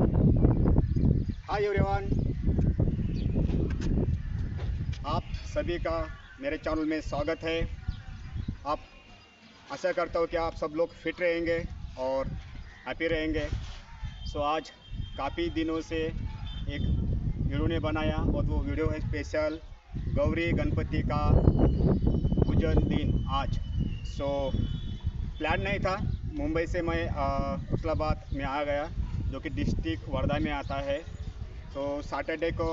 Hi everyone, आप सभी का मेरे चैनल में स्वागत है। आप आशा करता हूँ कि आप सब लोग फिट रहेंगे और हैप्पी रहेंगे। आज काफ़ी दिनों से एक वीडियो ने बनाया और वो वीडियो है स्पेशल गौरी गणपति का पूजन दिन आज। प्लान नहीं था। मुंबई से मैं उस्लाबाद में आ गया, जो कि डिस्ट्रिक्ट वर्धा में आता है। सैटरडे को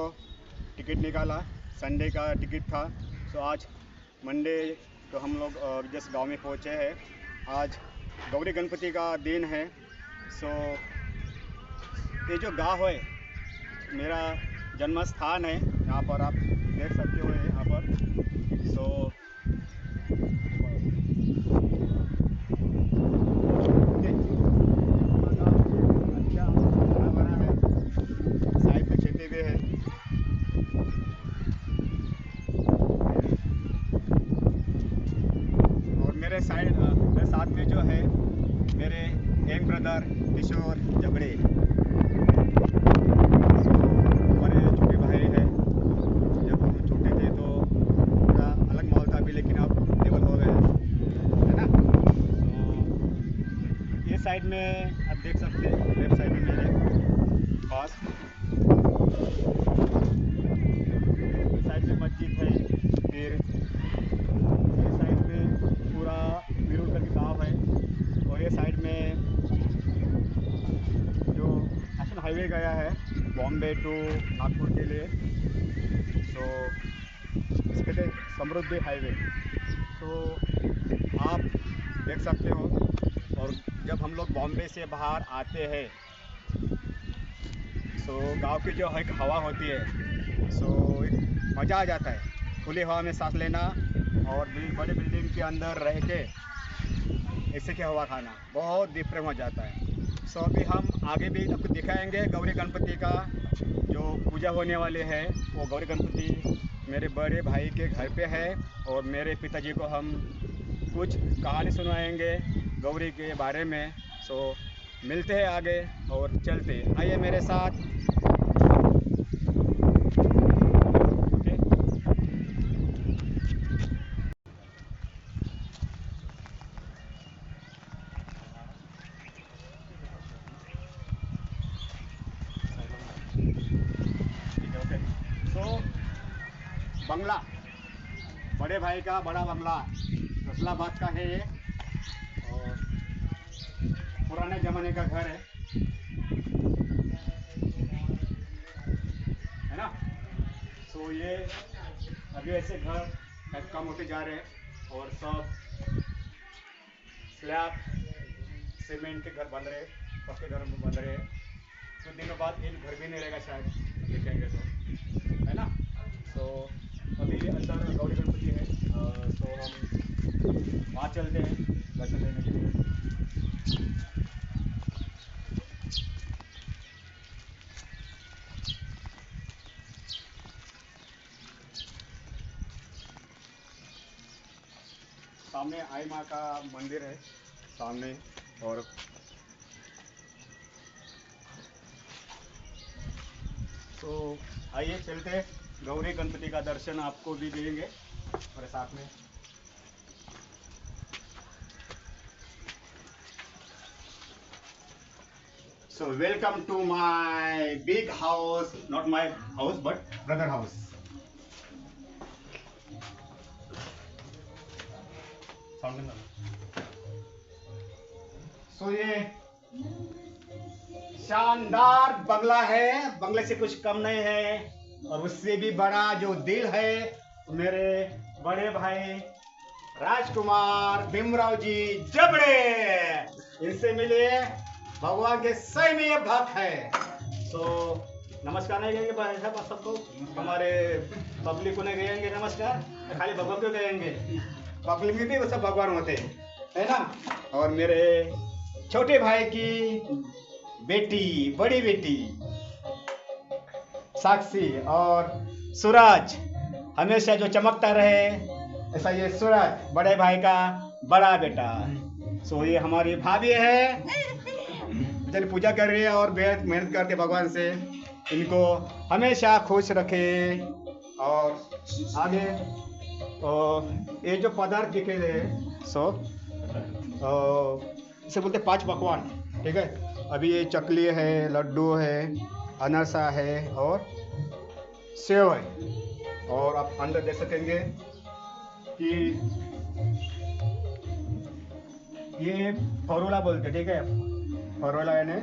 टिकट निकाला, संडे का टिकट था। आज मंडे तो हम लोग जस्ट गांव में पहुंचे हैं। आज गौरी गणपति का दिन है। ये जो गांव है मेरा जन्म स्थान है। यहाँ पर आप देख सकते हो यहाँ पर। मेरे साथ में जो है मेरे यंग ब्रदर किशोर जबड़े, हमारे छोटे भाई हैं। जब हम छोटे थे तो थोड़ा अलग माहौल था अभी, लेकिन अब लेवल हो गए है ना। ये साइड में आप देख सकते हैं, लेफ्ट साइड में मेरे पास साइड में मस्जिद है। फिर ये साइड में जो नेशनल हाईवे गया है बॉम्बे टू नागपुर के लिए, इस पे समृद्धि हाईवे। आप देख सकते हो। और जब हम लोग बॉम्बे से बाहर आते हैं गांव की जो एक हवा होती है, एक मज़ा आ जाता है खुली हवा में सांस लेना और बड़े बिल्डिंग के अंदर रह के ऐसे की हवा खाना बहुत डिफरेंट हो जाता है। अभी हम आगे भी आपको दिखाएंगे गौरी गणपति का जो पूजा होने वाले हैं। वो गौरी गणपति मेरे बड़े भाई के घर पे है और मेरे पिताजी को हम कुछ कहानी सुनाएंगे गौरी के बारे में। मिलते हैं आगे और चलते, आइए मेरे साथ। बंगला, बड़े भाई का बड़ा बंगला उस्लाबाद का है ये, और पुराने ज़माने का घर है ना। ये अभी ऐसे घर कम होते जा रहे हैं और सब स्लैब सीमेंट के घर बन रहे, पक्के घर बन रहे हैं। कुछ दिनों बाद एक घर भी नहीं रहेगा शायद, देखेंगे तो, है ना। अभी अंदर गौरी गणपति है, हम वहाँ चलते हैं दर्शन लेने के लिए। सामने आई माँ का मंदिर है सामने, और आइए चलते, गौरी गणपति का दर्शन आपको भी देंगे और साथ में। Welcome to my big house, not my house but brother house. ये शानदार बंगला है, बंगले से कुछ कम नहीं है, और उससे भी बड़ा जो दिल है मेरे बड़े भाई राजकुमार भीमराव जी जबड़े, इनसे मिले। भगवान के सही में ये भक्त है। नमस्कार नहीं कहेंगे भाई साहब सबको, हमारे पब्लिक को नहीं कहेंगे नमस्कार, खाली भगवान को कहेंगे। पब्लिक में भी वो सब भगवान होते हैं, है ना। और मेरे छोटे भाई की बेटी, बड़ी बेटी साक्षी, और सूरज हमेशा जो चमकता रहे, ऐसा ये सूरज बड़े भाई का बड़ा बेटा। ये हमारी भाभी है चल पूजा कर रही है और बेहद मेहनत करते भगवान से इनको हमेशा खुश रखे। और आगे ये जो पदार्थ दिखे हैं सो इसे बोलते 5 पकवान, ठीक है। अभी ये चकली है, लड्डू है, अनारसा है और सेव है। और आप अंदर देख सकेंगे कि ये फरोला बोलते, ठीक है। फरोला यानी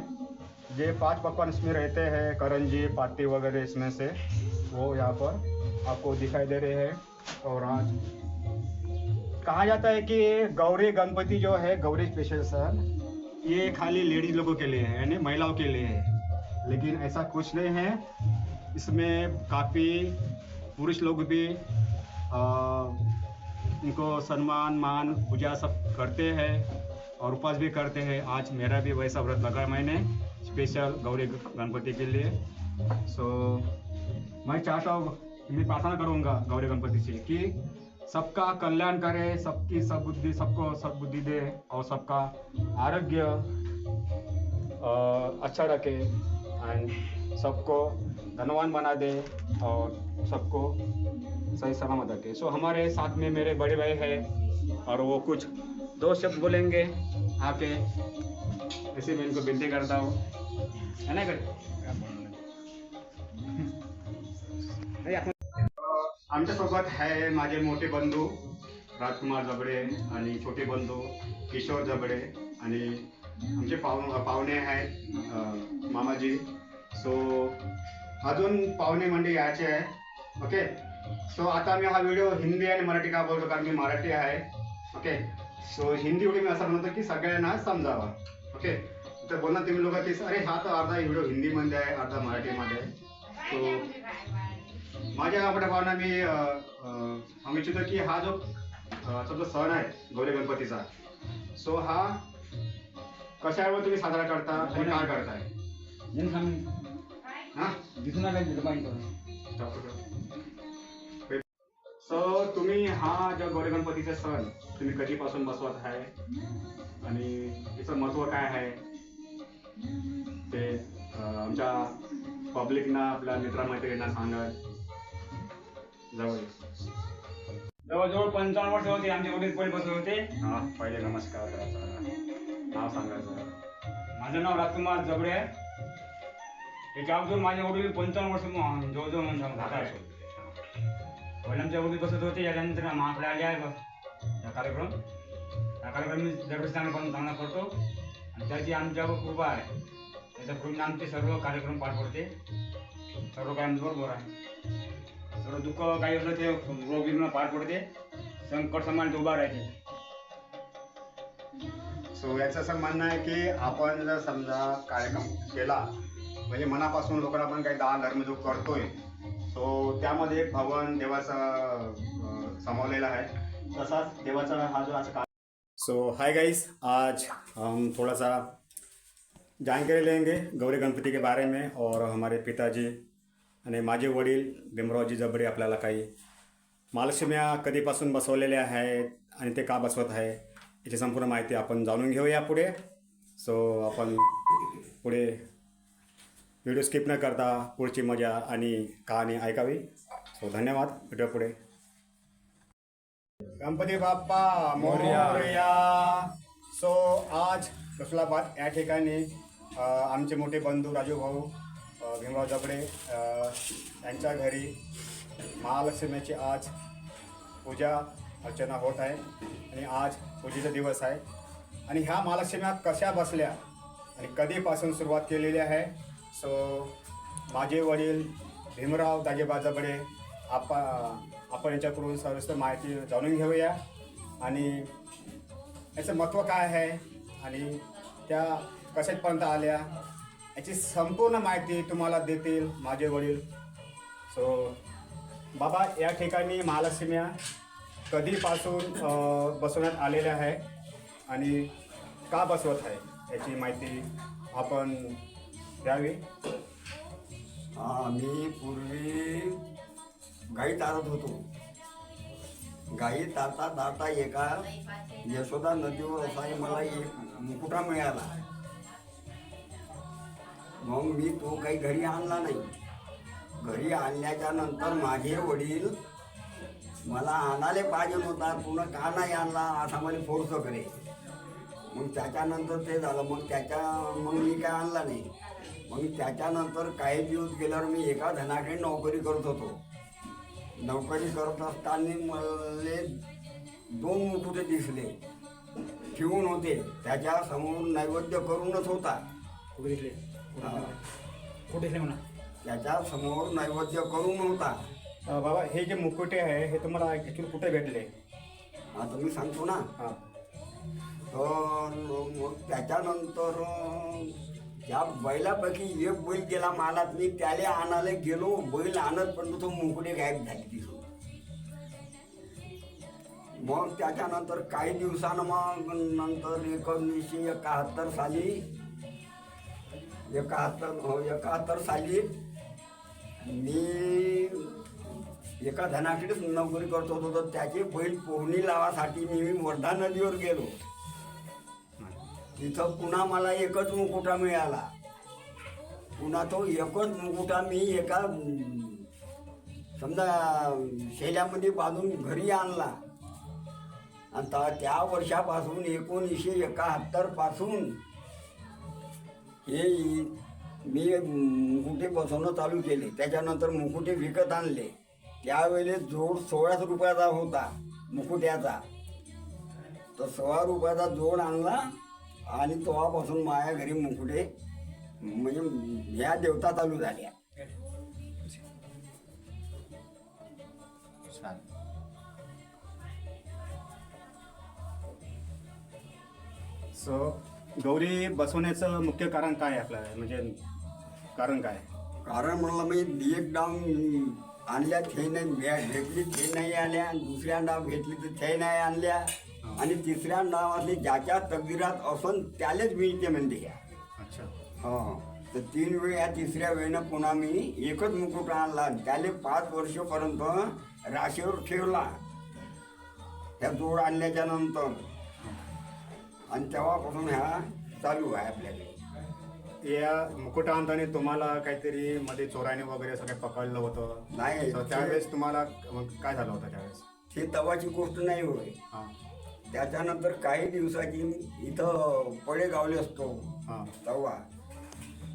ये 5 पकवान इसमें रहते हैं, करंजी पाती वगैरह इसमें से वो यहाँ पर आपको दिखाई दे रहे हैं। और आज कहा जाता है कि गौरी गणपति जो है, गौरी स्पेशल सर, ये खाली लेडीज लोगों के लिए है, यानी महिलाओं के लिए है। लेकिन ऐसा कुछ नहीं है, इसमें काफ़ी पुरुष लोग भी इनको सम्मान मान पूजा सब करते हैं और उपवास भी करते हैं। आज मेरा भी वैसा व्रत लगा मैंने स्पेशल गौरी गणपति के लिए। सो मैं चाहता हूँ, मैं प्रार्थना करूँगा गौरी गणपति से कि सबका कल्याण करे, सबकी सब बुद्धि, सबको सब बुद्धि दे और सबका आरोग्य अच्छा रखे एंड सबको धनवान बना दे और सबको सही सलामत रखे। सो हमारे साथ में मेरे बड़े भाई हैं और वो कुछ 2 शब्द बोलेंगे आके, ऐसे मैं इनको विनती करता हूँ, है ना। आमच्या सोबत आहे माझे मोठे बंधू राजकुमार जबडे आणि छोटे बंधू किशोर जबडे आणि आमचे पाहुणे आहेत मामाजी। सो अजून पाहुणे मंडळी यायचे आहे, ओके। सो आता मी हा व्हिडिओ हिंदी आणि मराठी का बोलतो, कारण मी मराठी आहे, ओके। सो हिंदी व्हिडिओ मी असं म्हणतो की सगळ्यांना समजावा, ओके। तर बोलणार तुम्ही लोक की अरे हा तर अर्धा व्हिडिओ हिंदीमध्ये आहे, अर्धा मराठीमध्ये आहे। सो माझ्या मोठ्या भावना मी सांगू इच्छितो की हा जो जो सण आहे गौरी गणपतीचा, सो हा कशावर तुम्ही साजरा करता आणि काय करताय? सो तुम्ही हा जो गौरी गणपतीचा सण तुम्ही कधीपासून बसवत आहे आणि त्याचं महत्त्व काय आहे ते आमच्या पब्लिकना, आपल्या मित्रमैत्रिणींना सांगा। जवळजवळ 55 वर्ष होते आमचे वडील पहिले बसत होते। पहिले नमस्कार करायचा, नाव सांगायचं। माझं नाव राजकुमार जबडे आहे। त्याच्या अगोदर माझे वडील 55 वर्ष जवळजवळ पहिले आमच्या वडील बसत होते। याच्यानंतर आपले आले आहे हा कार्यक्रम मी दरवर्षी चांगला करतो आणि त्याची आमच्यावर कृपा आहे। त्याच्या कृपेने आमचे सर्व कार्यक्रम पार पडते, सर्व काय आमचं बरोबर आहे। सर्व दुःख काही असलं ते रोग पार पडते, संकट समान उभा राहते। सो याचं असं म्हणणं आहे की आपण जर समजा कार्यक्रम केला म्हणजे मनापासून लोकांना आपण काही दान धर्म जो करतोय, सो त्यामध्ये एक भगवान देवाचा समावलेला आहे, तसाच देवाचा हा जो आज। सो हाय गाइस, आज हम थोड़ा सा जानकारी लेंगे गौरी गणपति के बारे में और हमारे पिताजी आणि माझे वडील भीमरावजी जबडे आपल्याला काही महालक्ष्म्या कधीपासून बसवलेल्या आहेत आणि ते का बसवत आहे याची संपूर्ण माहिती आपण जाणून घेऊया पुढे। सो आपण पुढे व्हिडिओ स्किप न करता पुढची मजा आणि कहाणी ऐकावी। सो धन्यवाद, व्हिडिओ पुढे। गणपती बाप्पा मोरया। सो आज उस्लाबाद या ठिकाणी आमचे मोठे बंधू राजू भाऊ भीमराव जबडे यांच्या घरी महालक्ष्मीची आज पूजा अर्चना होत आहे आणि आज पूजेचा दिवस आहे। आणि ह्या महालक्ष्म्या कशा बसल्या आणि कधीपासून सुरुवात केलेली आहे, सो माझे वडील भीमराव दाजेबा जबडे आपण यांच्याकडून सविस्तर माहिती जाणून घेऊया आणि याचं महत्त्व काय आहे आणि त्या कशापर्यंत आल्या याची संपूर्ण माहिती तुम्हाला देतील माझे वडील। सो बाबा, या ठिकाणी महालक्ष्म्या कधीपासून बसवण्यात आलेल्या आहे आणि का बसवत आहे याची माहिती आपण द्यावी। मी पूर्वी गाई तारत होतो। गाई तारता तारता एका यशोदा नदीवर असा मला एक मुकुटा मिळाला मग मी तो काही घरी आणला नाही. घरी आणल्याच्या नंतर माझे वडील मला आणायला पाहिजे नव्हता, पुन्हा का नाही आणला असा मला फोर्स करे. मग त्याच्यानंतर ते झालं. मग मी काय आणला नाही. मग त्याच्यानंतर काही दिवस गेल्यावर मी एका धनाकडे नोकरी करत होतो. नोकरी करत असताना मला 2 मुकुटे दिसले, ठेवून होते. त्याच्यासमोर नैवेद्य करूनच होता. कुठे दिसले? हा. कुठे दिसले म्हणा? त्याच्यासमोर नैवेद्य करून होता. बाबा हे जे मुकुटे आहे हे तुम्हाला ॲक्च्युली कुठे भेटले? आता मी सांगतो ना. हां. तर मग त्याच्यानंतर त्या बैलापैकी एक बैल गेला मालात. मी त्याला आणायला गेलो, बैल आणत पण तो मुकुटे गायब झाले तिथून. मग त्याच्यानंतर काही दिवसानं मग नंतर 1971 साली 71 साली मी एका धनाकडेच नोकरी करत होतो. तर त्याची बैल पोहणी लावासाठी मी वर्धा नदीवर गेलो. तिथं पुन्हा मला एकच मुकुटा मिळाला. पुन्हा तो एकच मुकुटा मी एका समजा शेल्यामध्ये बांधून घरी आणला. आणि त्या वर्षापासून 1971 पासून हे मी मुकुटे बसवणं चालू केले. त्याच्यानंतर मुकुटे विकत आणले. त्यावेळेस जोड 16 रुपयाचा होता मुकुट्याचा. तर 16 रुपयाचा जोड आणला आणि तेव्हापासून माझ्या घरी मुकुटे म्हणजे ह्या देवता चालू झाल्या. सो गौरी बसवण्याचं मुख्य कारण काय आहे आपलं, म्हणजे कारण काय? कारण म्हणलं मी एक डाव आणल्या ते नाही भेटली ते नाही आल्या, दुसऱ्या डाव भेटली तर ते नाही आणल्या, आणि तिसऱ्या डावातली ज्याच्या तकदीरात असून त्यालाच मिळते म्हणते. अच्छा. हो. तर 3 वेळ या तिसऱ्या वेळेनं पुन्हा मी एकच मुकुट आणला. त्याला 5 वर्षपर्यंत राशीवर ठेवला त्या जोड आणल्याच्या नंतर. आणि तेव्हापासून ह्या चालू आहे आपल्याकडे. या मुकुटा आणताना तुम्हाला काहीतरी मध्ये चोराने वगैरे असं काही पकडलं होतं? नाही, तर त्यावेळेस तुम्हाला मग काय झालं होतं त्यावेळेस? हे तवाची गोष्ट नाही होय. हां. त्याच्यानंतर काही दिवसाची इथं पडेगावले असतो हां. तवा.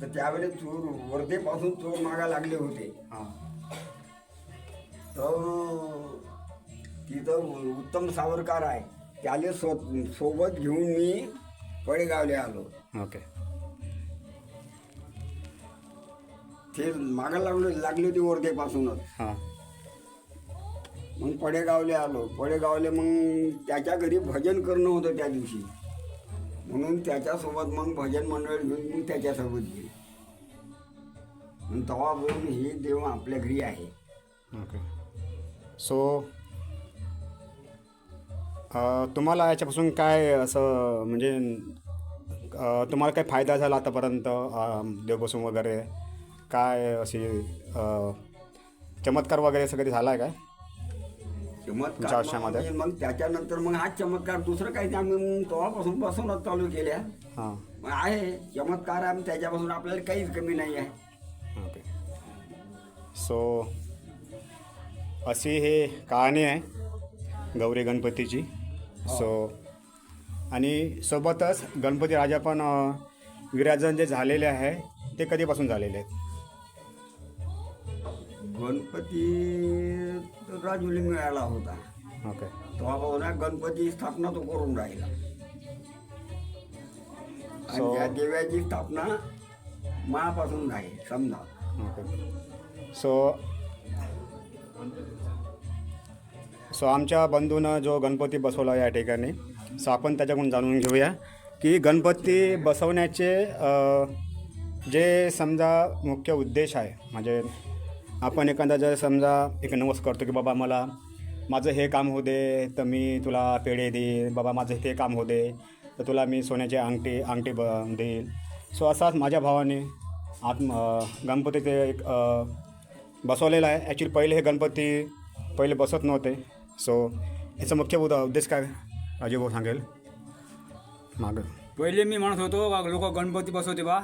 तर त्यावेळेस चोर वर्धेपासून चोर मागा लागले होते. हां. तर तिथं उत्तम सावरकार आहे, त्याले सोबत घेऊन मी पडेगावले आलो. ओके. ते मागा लागले होते वर्धेपासूनच. हां. मग पडेगावले आलो. पडेगावले मग त्याच्या घरी भजन करणं होतं त्या दिवशी, म्हणून त्याच्यासोबत मग भजन मंडळ घेऊन मी त्याच्यासोबत गेलो. तेव्हापासून ही देव आपल्या घरी आहे. ओके. सो तुम्हाला याच्यापासून काय असं म्हणजे तुम्हाला काय फायदा झाला आतापर्यंत देव बसून वगैरे? काय अशी चमत्कार वगैरे असं कधी झाला आहे काय तुमच्या चमत्कार आयुष्यामध्ये? म्हणजे मग त्याच्यानंतर मग हा चमत्कार दुसरं काही नाही, आम्ही तेव्हापासून बसूनच चालू केल्या. हां. मग आहे चमत्कार आहे, त्याच्यापासून आपल्याला काहीच कमी नाही आहे. ओके. सो अशी हे कहाणी आहे गौरी गणपतीची. सो आणि सोबतच गणपती राजा पण विराजन जे झालेले आहे ते कधीपासून झालेले आहेत? गणपती राजुली मिळाला होता. ओके. तेव्हापासून गणपती स्थापना तो करून राहिला. आणि So- त्या देवाची स्थापना मापासून आहे समजा. ओके. सो आमच्या बंधूनं जो गणपती बसवला या ठिकाणी, सो आपण त्याच्याकडून जाणून घेऊया की गणपती बसवण्याचे जे समजा मुख्य उद्देश आहे. म्हणजे आपण एखादा जर समजा एक नवस करतो की बाबा मला माझं हे काम होऊ दे तर मी तुला पेढे देईन, बाबा माझं ते काम होऊ दे तर तुला मी सोन्याची अंगठी देईल. सो असाच माझ्या भावाने गणपती एक बसवलेला आहे. ॲक्च्युली पहिले हे गणपती पहिले बसत नव्हते. सो याचा मुख्य उद्देश काय अजय भाऊ सांगेल मागं. पहिले मी म्हणत होतो लोक गणपती बसवते बा,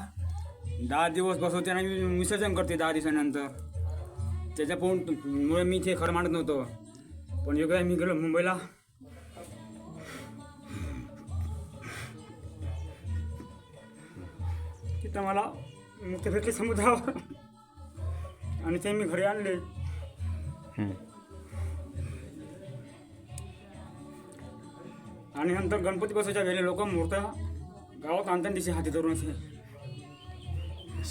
10 दिवस बसवते आणि विसर्जन करते 10 दिवसानंतर. मुळे मी ते खरं मानत नव्हतो. पण योग्य मी गेलो मुंबईला. तिथं मला मुक्ती भेटली समुद्रावर आणि ते मी घरी आणले. आणि नंतर गणपती बसवायच्या वेळेला लोक मूर्त गावात आणताना दिसे हाती धरून असे.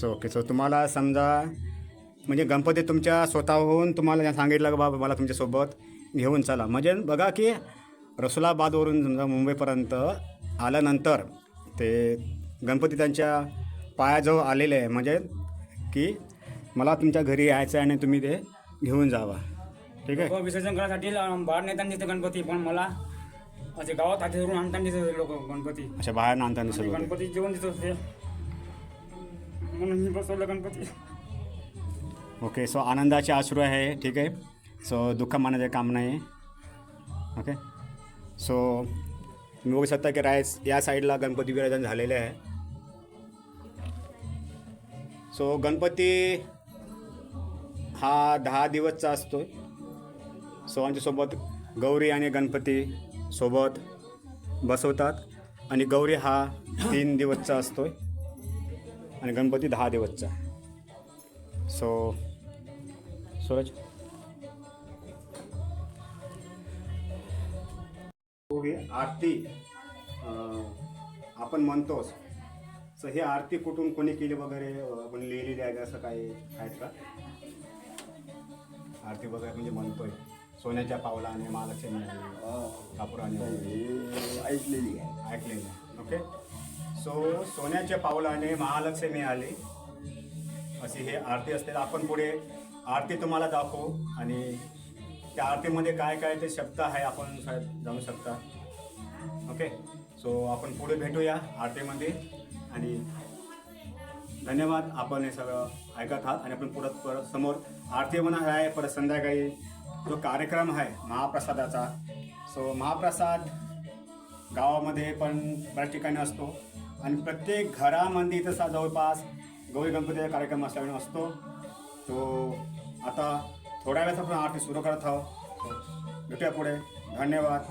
ओके. सो तुम्हाला समजा म्हणजे गणपती तुमच्या स्वतःहून तुम्हाला सांगितलं की बाबा मला तुमच्यासोबत घेऊन चला. म्हणजे बघा की रसुलाबादवरून समजा मुंबईपर्यंत आल्यानंतर ते गणपती त्यांच्या पायाजवळ आलेले आहे. म्हणजे की मला तुमच्या घरी यायचं आहे आणि तुम्ही ते घेऊन जावा. ठीक आहे. लोक विसर्जन करण्यासाठी बाहेर नेताना दिसते गणपती, पण मला असे गावात हाती धरून आणताना दिसत लोक गणपती. अशा बाहेर आणताना आणि सर्व गणपती जेवण देत होते म्हणून मी बसवलं गणपती. ओके. सो आनंदाचे अश्रू आहे. ठीक आहे. सो दुःख मानायचे काम नाही. ओके. सो तुम्ही बघू शकता की या साईडला गणपती विराजन झालेले आहे. सो गणपती हा 10 दिवसचा असतो. सो आमच्यासोबत गौरी आणि गणपती सोबत बसवतात आणि गौरी हा 3 दिवसचा असतो आणि गणपती 10 दिवसचा. सो सूरज ही आरती आपण म्हणतोच. सो ही आरती कुठून कोणी केली वगैरे आपण लिहिलेली आहे असं काही आहेत का? आरती वगैरे म्हणजे म्हणतोय सोन्याच्या पावलाने महालक्ष्मी कापुराने ऐकलेली आहे. ऐकलेली आहे. ओके. सो सोन्याच्या पावलाने महालक्ष्मी आली अशी ही आरती असते. आपण पुढे आरती तुम्हाला दाखवू आणि त्या आरतीमध्ये काय काय ते शब्द आहे आपण जाणू शकता. ओके. सो आपण पुढे भेटूया आरतीमध्ये आणि धन्यवाद. आपण हे सगळं ऐकत आहात आणि आपण परत समोर आरती म्हणा आहे. परत संध्याकाळी जो कार्यक्रम आहे महाप्रसादाचा. सो महाप्रसाद गावामध्ये पण बऱ्याच ठिकाणी असतो आणि प्रत्येक घरामध्ये तसा जवळपास गौरी गणपतीचा कार्यक्रम असल्यामुळे असतो. तो आता थोड्या वेळात आपण आरती सुरू करत आहोत. भेटूया पुढे. धन्यवाद.